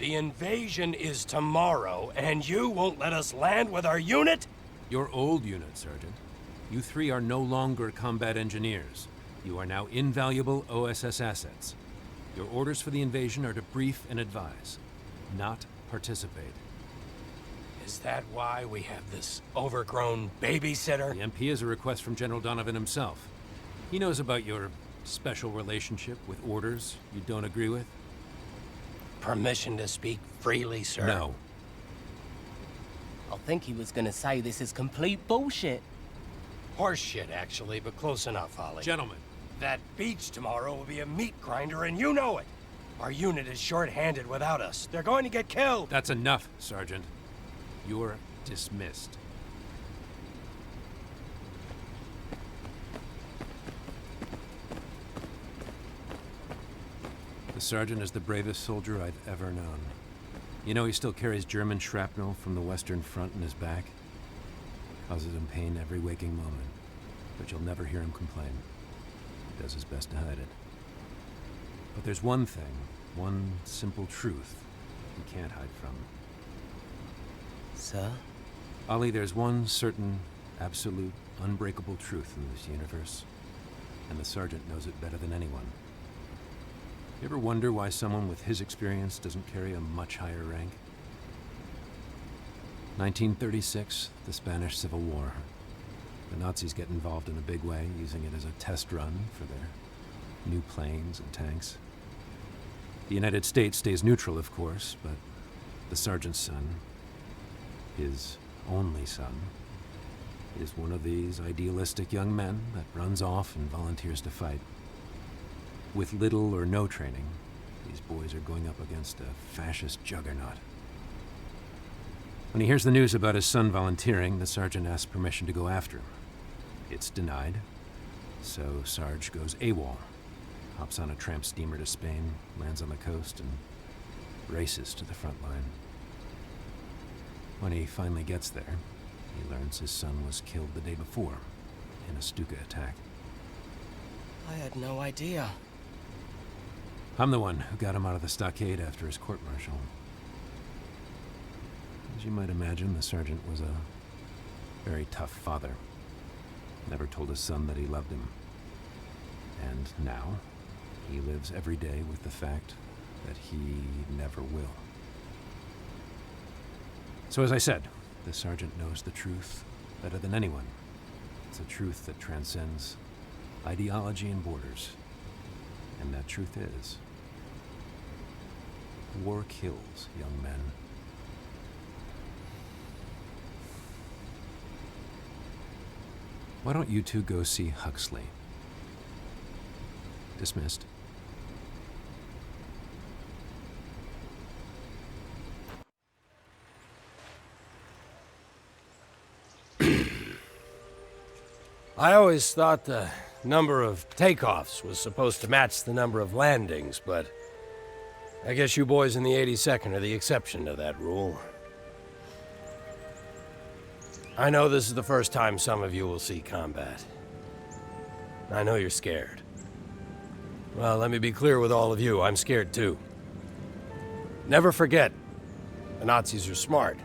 The invasion is tomorrow, and you won't let us land with our unit? Your old unit, Sergeant. You three are no longer combat engineers. You are now invaluable OSS assets. Your orders for the invasion are to brief and advise, not participate. Is that why we have this overgrown babysitter? The MP is a request from General Donovan himself. He knows about your special relationship with orders you don't agree with. Permission to speak freely, sir? No. I think he was gonna say this is complete bullshit. Horse shit, actually, but close enough, Ollie. Gentlemen. That beach tomorrow will be a meat grinder, and you know it. Our unit is short-handed without us. They're going to get killed. That's enough, Sergeant. You're dismissed. The sergeant is the bravest soldier I've ever known. You know he still carries German shrapnel from the Western Front in his back? Causes him pain every waking moment, but you'll never hear him complain. He does his best to hide it. But there's one thing, one simple truth he can't hide from. Sir? Ollie, there's one certain, absolute, unbreakable truth in this universe, and the sergeant knows it better than anyone. You ever wonder why someone with his experience doesn't carry a much higher rank? 1936, the Spanish Civil War. The Nazis get involved in a big way, using it as a test run for their new planes and tanks. The United States stays neutral, of course, but the sergeant's son, his only son, is one of these idealistic young men that runs off and volunteers to fight. With little or no training, these boys are going up against a fascist juggernaut. When he hears the news about his son volunteering, the sergeant asks permission to go after him. It's denied, so Sarge goes AWOL, hops on a tramp steamer to Spain, lands on the coast, and races to the front line. When he finally gets there, he learns his son was killed the day before in a Stuka attack. I had no idea. I'm the one who got him out of the stockade after his court-martial. As you might imagine, the sergeant was a very tough father. Never told his son that he loved him. And now, he lives every day with the fact that he never will. So as I said, the sergeant knows the truth better than anyone. It's a truth that transcends ideology and borders. And that truth is, war kills young men. Why don't you two go see Huxley? Dismissed. I always thought the number of takeoffs was supposed to match the number of landings, but I guess you boys in the 82nd are the exception to that rule. I know this is the first time some of you will see combat. I know you're scared. Well, let me be clear with all of you, I'm scared too. Never forget, the Nazis are smart.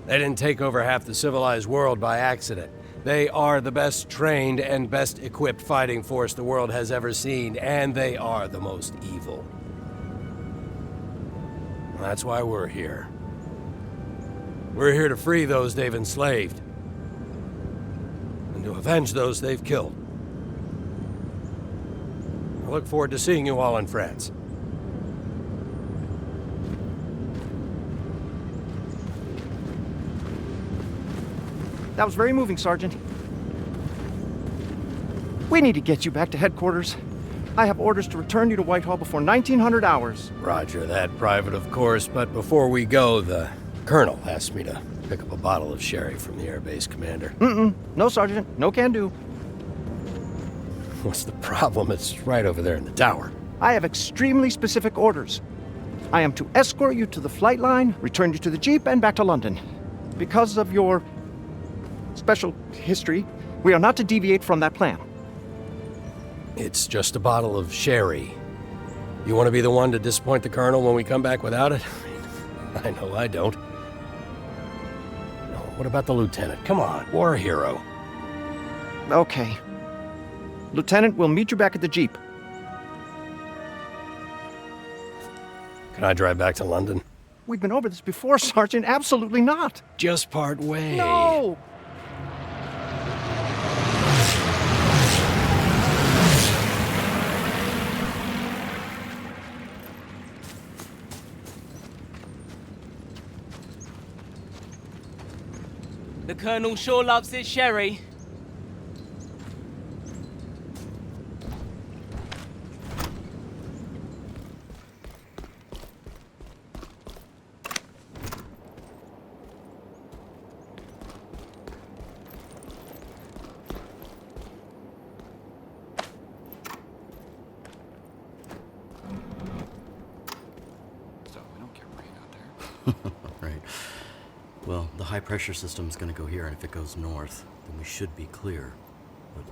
They didn't take over half the civilized world by accident. They are the best trained and best equipped fighting force the world has ever seen, and they are the most evil. That's why we're here. We're here to free those they've enslaved, and to avenge those they've killed. I look forward to seeing you all in France. That was very moving, Sergeant. We need to get you back to headquarters. I have orders to return you to Whitehall before 1900 hours. Roger that, Private, of course, but before we go, the Colonel asked me to pick up a bottle of sherry from the airbase commander. No, Sergeant. No can do. What's the problem? It's right over there in the tower. I have extremely specific orders. I am to escort you to the flight line, return you to the Jeep, and back to London. Because of your special history, we are not to deviate from that plan. It's just a bottle of sherry. You want to be the one to disappoint the Colonel when we come back without it? I know I don't. No, what about the Lieutenant? Come on, war hero. Okay. Lieutenant, we'll meet you back at the Jeep. Can I drive back to London? We've been over this before, Sergeant. Absolutely not. Just part way. No! The Colonel sure loves his sherry. Right. Well, the high pressure system's gonna go here, and if it goes north, then we should be clear. But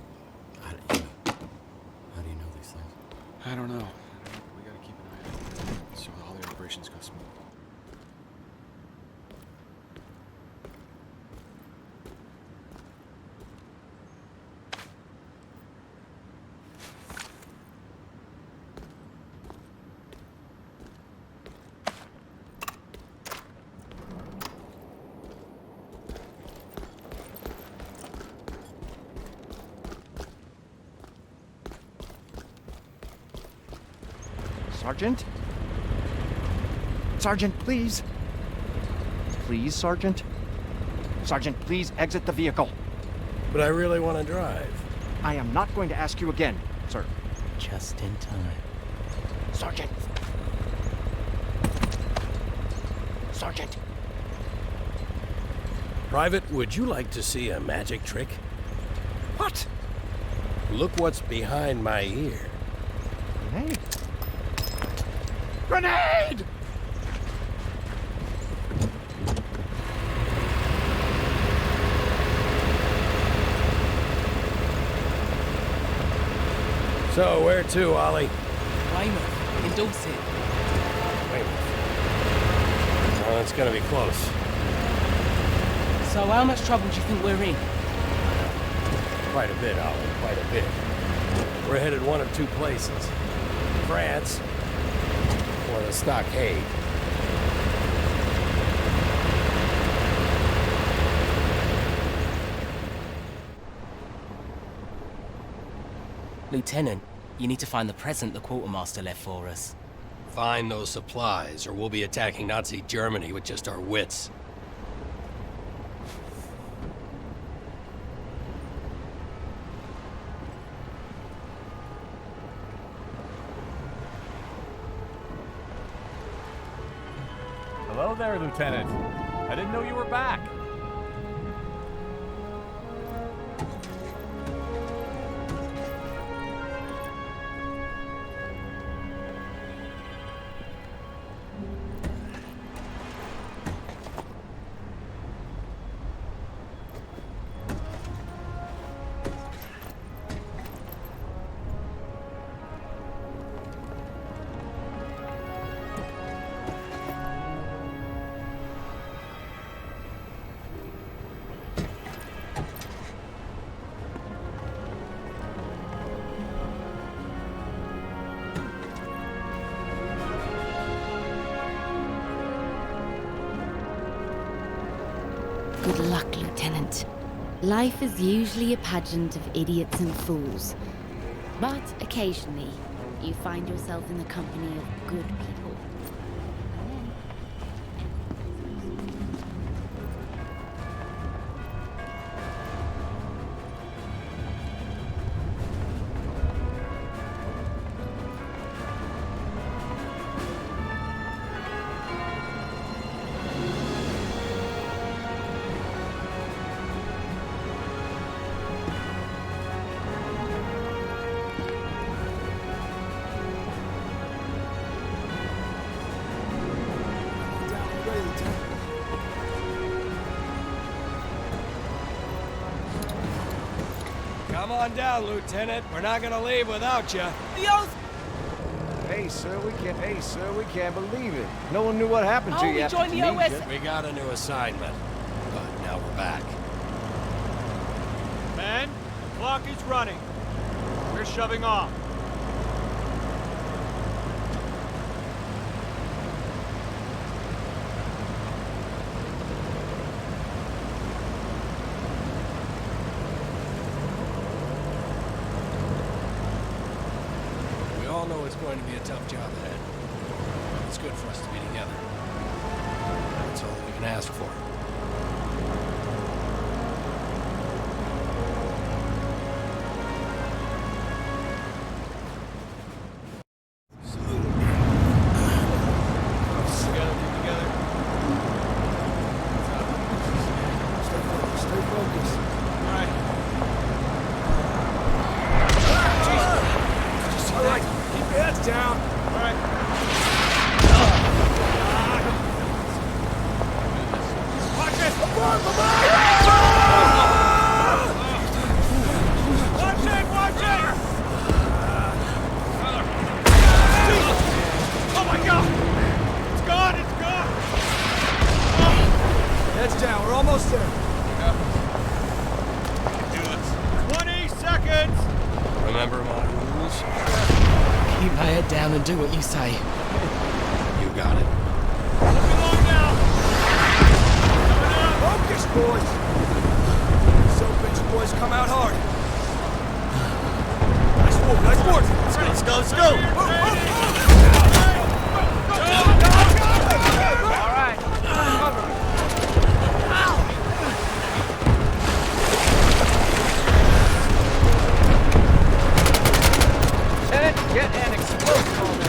how do you know these things? I don't know. We gotta keep an eye on it so all the operations go smooth. Sergeant? Sergeant, please. Please, Sergeant. Sergeant, please exit the vehicle. But I really want to drive. I am not going to ask you again, sir. Just in time. Sergeant. Sergeant. Private, would you like to see a magic trick? What? Look what's behind my ear. Grenade. Grenade! So, where to, Ollie? Weymouth, in Dorset. Weymouth. Well, it's gonna be close. So how much trouble do you think we're in? Quite a bit, Ollie, quite a bit. We're headed one of two places. France, or the stockade. Lieutenant, you need to find the present the quartermaster left for us. Find those supplies, or we'll be attacking Nazi Germany with just our wits. Hello there, Lieutenant. I didn't know you were back. Good luck, Lieutenant. Life is usually a pageant of idiots and fools. But occasionally, you find yourself in the company of good people. Come on down, Lieutenant. We're not gonna leave without you. Dios! Hey, Hey, sir, we can't believe it. No one knew what happened to Oh, you we after joined the Tunisia. OS. We got a new assignment, but now we're back. Men, the clock is running. We're shoving off. We all know it's going to be a tough job ahead. It's good for us to be together. That's all we can ask for. Heads down, we're almost there. 20 seconds! Remember my rules? Keep my head down and do what you say. You got it. Moving along now! Focus, boys! So bitch, boys, come out hard. Nice work, nice work! Let's go, let's go! All right. Lieutenant, get an explosive on this.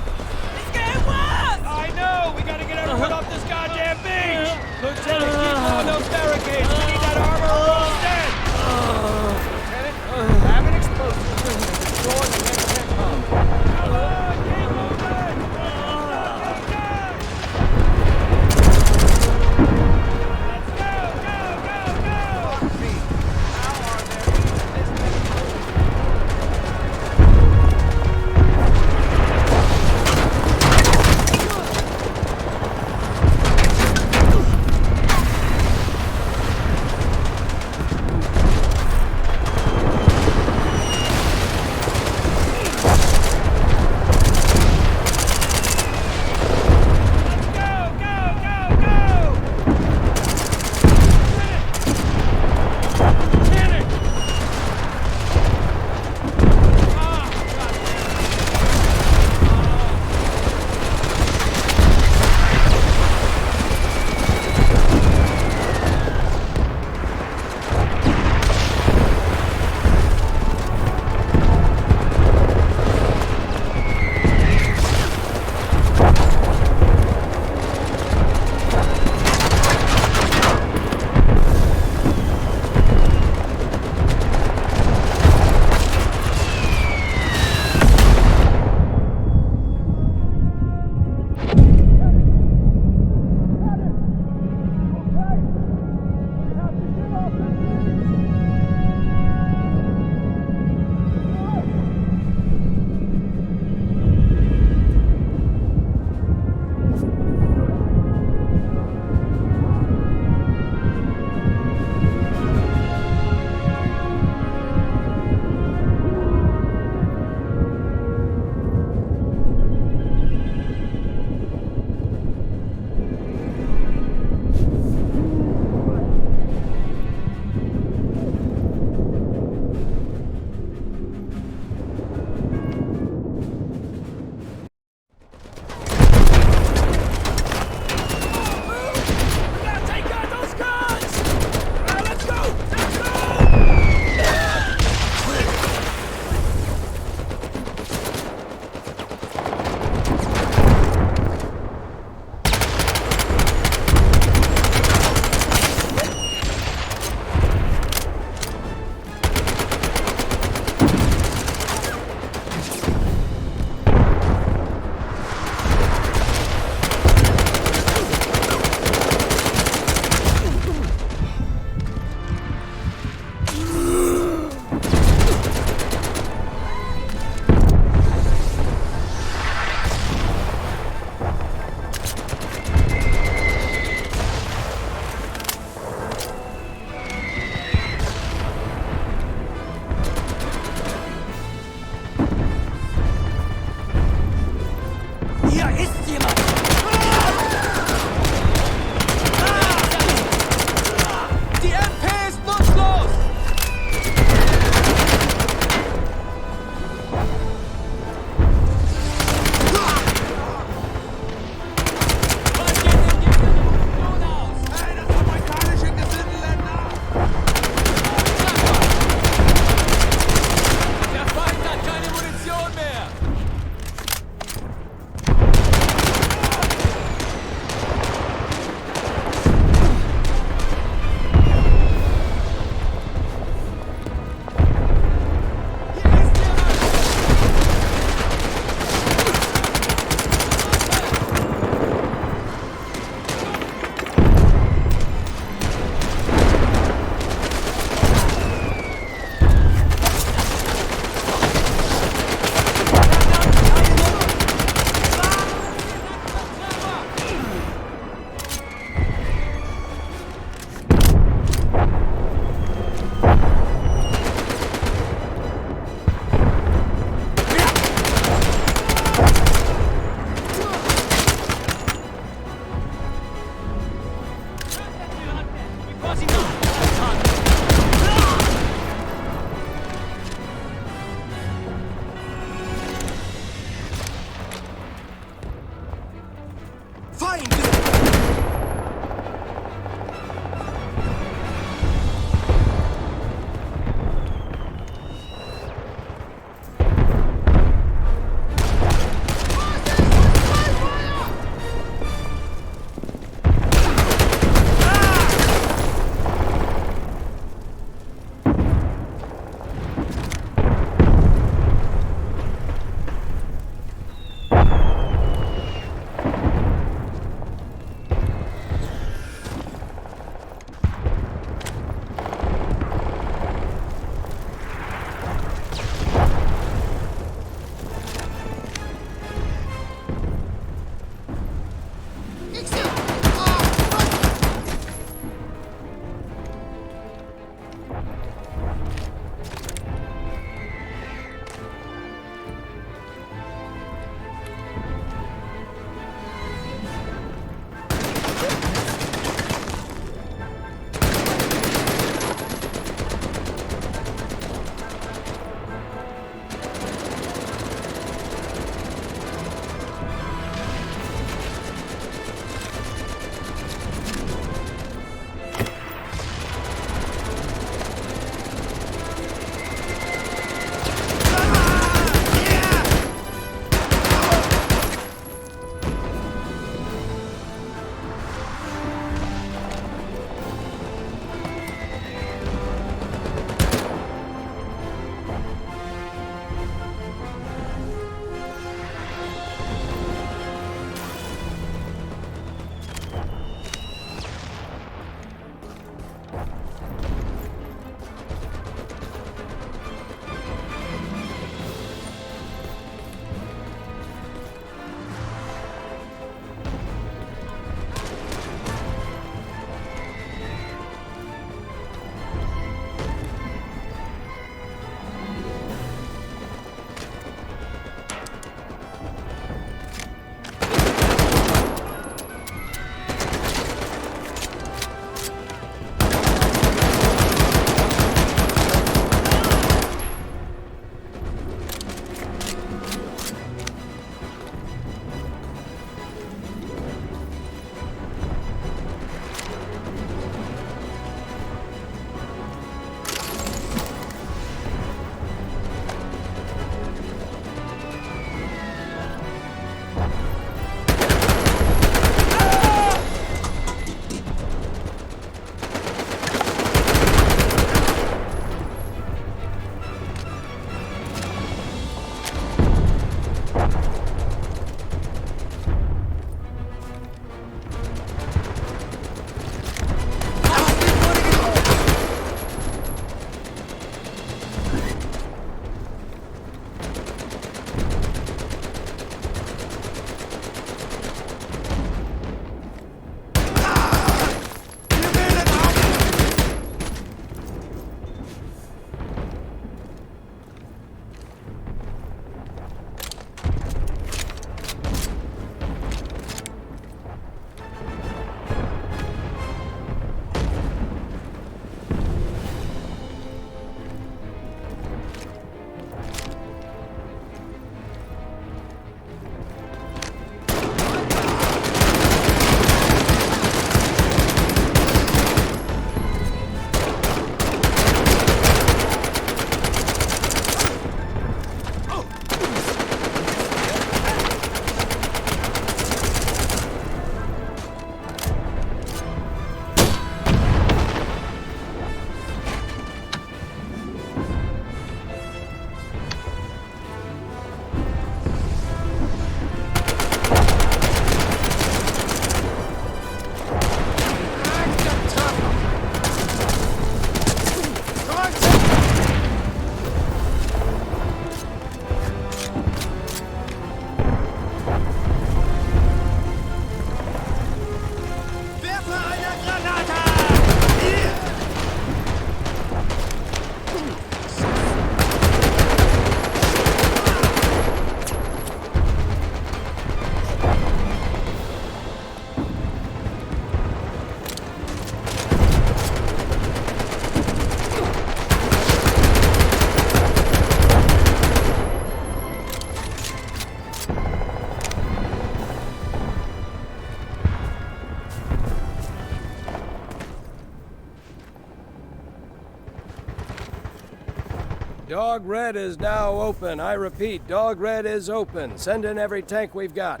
Dog Red is now open. I repeat, Dog Red is open. Send in every tank we've got.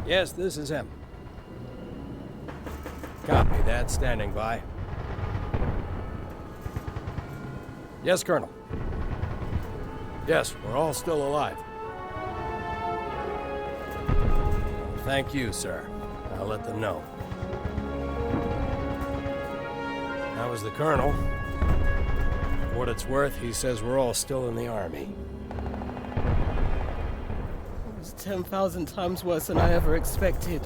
Yes, this is him. Copy that. Standing by. Yes, Colonel. Yes, we're all still alive. Thank you, sir. I'll let them know. That was the Colonel. For what it's worth, he says we're all still in the Army. It was 10,000 times worse than I ever expected.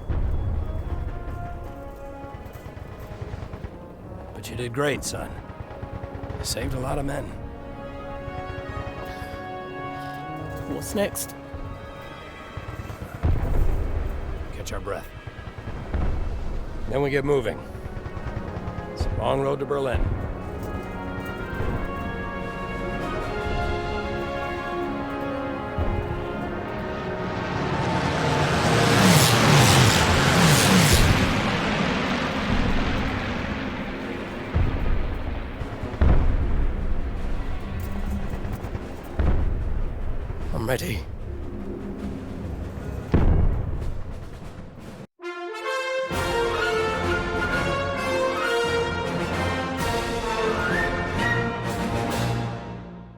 But you did great, son. You saved a lot of men. What's next? Catch our breath. Then we get moving. It's a long road to Berlin. I'm ready.